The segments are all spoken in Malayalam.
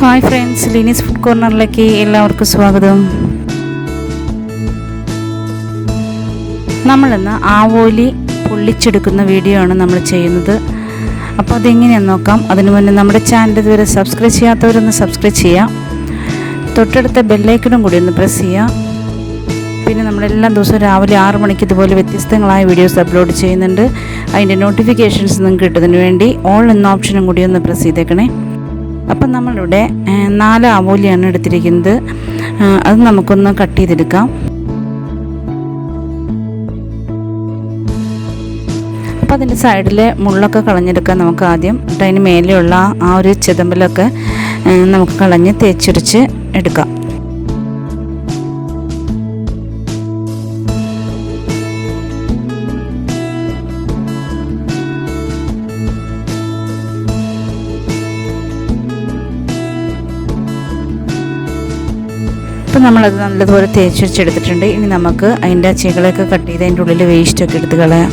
ഹായ് ഫ്രണ്ട്സ്, ലിനീസ് ഫുഡ് കോർണറിലേക്ക് എല്ലാവർക്കും സ്വാഗതം. നമ്മളിന്ന് ആവോലി പൊള്ളിച്ചെടുക്കുന്ന വീഡിയോ ആണ് നമ്മൾ ചെയ്യുന്നത്. അപ്പോൾ അതെങ്ങനെയാണെന്ന് നോക്കാം. അതിനു മുന്നേ നമ്മുടെ ചാനൽ ഇതുവരെ സബ്സ്ക്രൈബ് ചെയ്യാത്തവരൊന്ന് സബ്സ്ക്രൈബ് ചെയ്യാം. തൊട്ടടുത്ത ബെല്ലൈക്കണും കൂടി ഒന്ന് പ്രസ് ചെയ്യാം. പിന്നെ നമ്മളെല്ലാ ദിവസവും രാവിലെ 6 മണിക്ക് ഇതുപോലെ വ്യത്യസ്തങ്ങളായ വീഡിയോസ് അപ്ലോഡ് ചെയ്യുന്നുണ്ട്. അതിൻ്റെ നോട്ടിഫിക്കേഷൻസ് നിങ്ങൾക്ക് കിട്ടുന്നതിന് വേണ്ടി ഓൾ എന്ന ഓപ്ഷനും കൂടി ഒന്ന് പ്രസ് ചെയ്തേക്കണേ. അപ്പം നമ്മളിവിടെ 4 ആവോലിയാണ് എടുത്തിരിക്കുന്നത്. അത് നമുക്കൊന്ന് കട്ട് ചെയ്തെടുക്കാം. അപ്പം അതിൻ്റെ സൈഡിലെ മുള്ളൊക്കെ കളഞ്ഞെടുക്കാം നമുക്ക് ആദ്യം. അതിന് മേലെയുള്ള ആ ഒരു ചെതമ്പലൊക്കെ നമുക്ക് കളഞ്ഞ് തേച്ചൊരിച്ച് എടുക്കാം. അപ്പം നമ്മളത് നല്ലതുപോലെ തേച്ച് വെച്ചെടുത്തിട്ടുണ്ട്. ഇനി നമുക്ക് അതിൻ്റെ ചികളൊക്കെ കട്ട് ചെയ്ത് അതിൻ്റെ ഉള്ളിൽ വേസ്റ്റൊക്കെ എടുത്ത് കളയാം.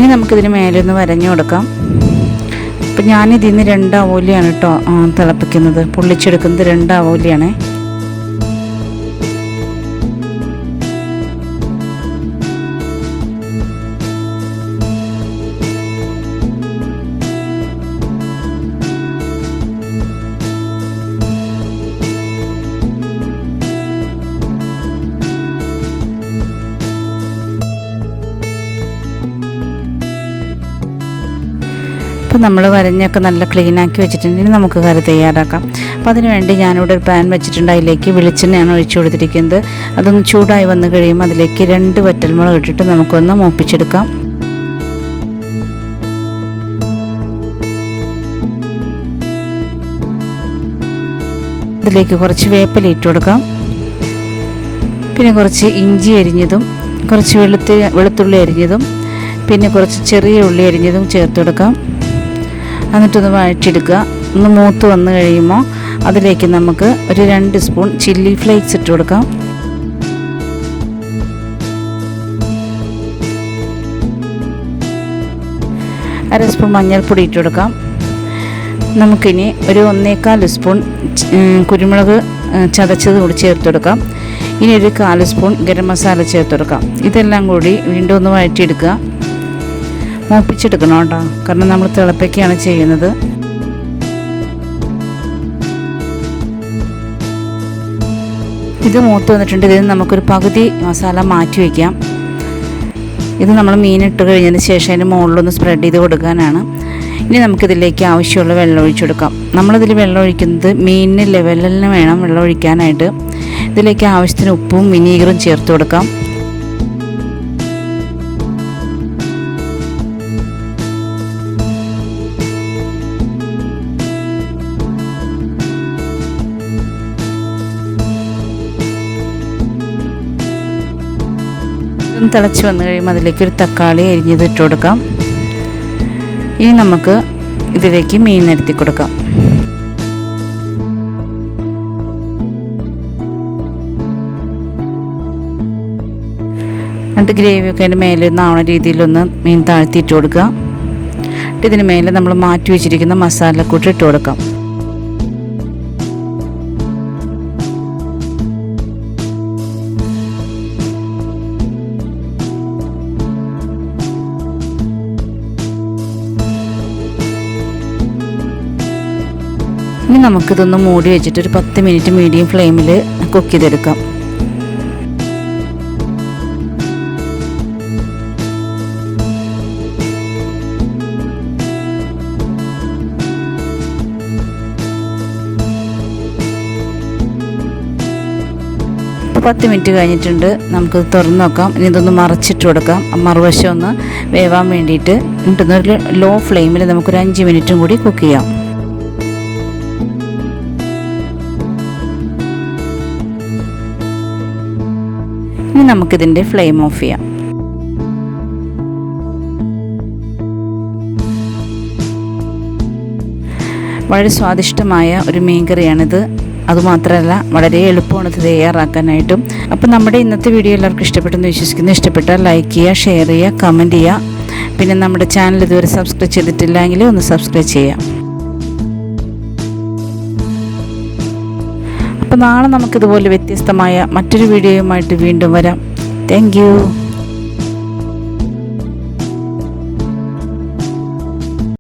ഇനി നമുക്കിതിന് മേലൊന്ന് വരഞ്ഞു കൊടുക്കാം. അപ്പം ഞാനിതിന്ന് 2 ആവോലിയാണ് കേട്ടോ തിളപ്പിക്കുന്നത്. പൊള്ളിച്ചെടുക്കുന്നത് 2 ആവോലിയാണ്. അപ്പോൾ നമ്മൾ വരഞ്ഞൊക്കെ നല്ല ക്ലീനാക്കി വെച്ചിട്ടുണ്ടെങ്കിൽ നമുക്ക് കറി തയ്യാറാക്കാം. അപ്പോൾ അതിന് വേണ്ടി ഞാനിവിടെ ഒരു പാൻ വെച്ചിട്ടുണ്ട്. അതിലേക്ക് വെളിച്ചെണ്ണയാണ് ഒഴിച്ചു കൊടുത്തിരിക്കുന്നത്. അതൊന്ന് ചൂടായി വന്നു കഴിയുമ്പോൾ അതിലേക്ക് 2 വറ്റൽമുളക് ഇട്ടിട്ട് നമുക്കൊന്ന് മൂപ്പിച്ചെടുക്കാം. ഇതിലേക്ക് കുറച്ച് വേപ്പില ഇട്ട് കൊടുക്കാം. പിന്നെ കുറച്ച് ഇഞ്ചി അരിഞ്ഞതും കുറച്ച് വെളുത്തുള്ളി അരിഞ്ഞതും പിന്നെ കുറച്ച് ചെറിയ ഉള്ളി അരിഞ്ഞതും ചേർത്ത് കൊടുക്കാം. എന്നിട്ടൊന്ന് വഴറ്റിയെടുക്കുക. ഒന്ന് മൂത്ത് വന്നു കഴിയുമ്പോൾ അതിലേക്ക് നമുക്ക് ഒരു 2 സ്പൂൺ ചില്ലി ഫ്ലേക്സ് ഇട്ട് കൊടുക്കാം. അര സ്പൂൺ മഞ്ഞൾപ്പൊടി ഇട്ട് കൊടുക്കാം. നമുക്കിനി ഒരു 1/4 സ്പൂൺ കുരുമുളക് ചതച്ചത് കൂടി ചേർത്ത് കൊടുക്കാം. ഇനി ഒരു 1/4 സ്പൂൺ ഗരം മസാല ചേർത്ത് കൊടുക്കാം. ഇതെല്ലാം കൂടി വീണ്ടും ഒന്ന് വഴറ്റിയെടുക്കുക. മൂപ്പിച്ചെടുക്കണം കേട്ടോ, കാരണം നമ്മൾ തിളപ്പിക്കുകയാണ് ചെയ്യുന്നത്. ഇത് മൂത്ത് വന്നിട്ടുണ്ട്. ഇതിന് നമുക്കൊരു പകുതി മസാല മാറ്റി വയ്ക്കാം. ഇത് നമ്മൾ മീനിട്ട് കഴിഞ്ഞതിന് ശേഷം അതിന് മുകളിലൊന്ന് സ്പ്രെഡ് ചെയ്ത് കൊടുക്കാനാണ്. ഇനി നമുക്കിതിലേക്ക് ആവശ്യമുള്ള വെള്ളം ഒഴിച്ചു കൊടുക്കാം. നമ്മളിതിൽ വെള്ളം ഒഴിക്കുന്നത് മീനിന് ലെവലിന് വേണം വെള്ളം ഒഴിക്കാനായിട്ട്. ഇതിലേക്ക് ആവശ്യത്തിന് ഉപ്പും വിനീഗറും ചേർത്ത് കൊടുക്കാം. തിളച്ച് വന്നു കഴിയുമ്പോൾ അതിലേക്ക് ഒരു തക്കാളി അരിഞ്ഞത് ഇട്ട് കൊടുക്കാം. ഇനി നമുക്ക് ഇതിലേക്ക് മീൻ നിരത്തി കൊടുക്കാം. എന്നിട്ട് ഗ്രേവിയൊക്കെ അതിൻ്റെ മേലെ ഒന്നാവണ രീതിയിലൊന്ന് മീൻ താഴ്ത്തിയിട്ട് കൊടുക്കുക. ഇതിന് മേലെ നമ്മൾ മാറ്റി വെച്ചിരിക്കുന്ന മസാലക്കൂട്ട് ഇട്ട് കൊടുക്കാം. നമുക്കിതൊന്ന് മൂടി വെച്ചിട്ട് ഒരു 10 മിനിറ്റ് മീഡിയം ഫ്ലെയിമിൽ കുക്ക് ചെയ്തെടുക്കാം. ഇപ്പോൾ 10 മിനിറ്റ് കഴിഞ്ഞിട്ടുണ്ട്. നമുക്കിത് തുറന്ന് നോക്കാം. ഇനി ഇതൊന്ന് മറച്ചിട്ട് കൊടുക്കാം. മറുവശം ഒന്ന് വേവാൻ വേണ്ടിയിട്ട്. എന്നിട്ടൊന്നൊരു ലോ ഫ്ലെയിമിൽ നമുക്കൊരു 5 മിനിറ്റും കൂടി കുക്ക് ചെയ്യാം. ഇനി നമുക്കിതിൻ്റെ ഫ്ലെയിം ഓഫ് ചെയ്യാം. വളരെ സ്വാദിഷ്ടമായ ഒരു മീൻകറിയാണിത്. അതുമാത്രമല്ല വളരെ എളുപ്പമാണ് ഇത് തയ്യാറാക്കാനായിട്ടും. അപ്പോൾ നമ്മുടെ ഇന്നത്തെ വീഡിയോ എല്ലാവർക്കും ഇഷ്ടപ്പെട്ടെന്ന് വിശ്വസിക്കുന്നു. ഇഷ്ടപ്പെട്ടാൽ ലൈക്ക് ചെയ്യുക, ഷെയർ ചെയ്യുക, കമൻറ്റ് ചെയ്യുക. പിന്നെ നമ്മുടെ ചാനൽ ഇതുവരെ സബ്സ്ക്രൈബ് ചെയ്തിട്ടില്ലെങ്കിൽ ഒന്ന് സബ്സ്ക്രൈബ് ചെയ്യാം. അപ്പോൾ നാളെ നമുക്കിതുപോലെ വ്യത്യസ്തമായ മറ്റൊരു വീഡിയോയുമായിട്ട് വീണ്ടും വരാം. Thank you.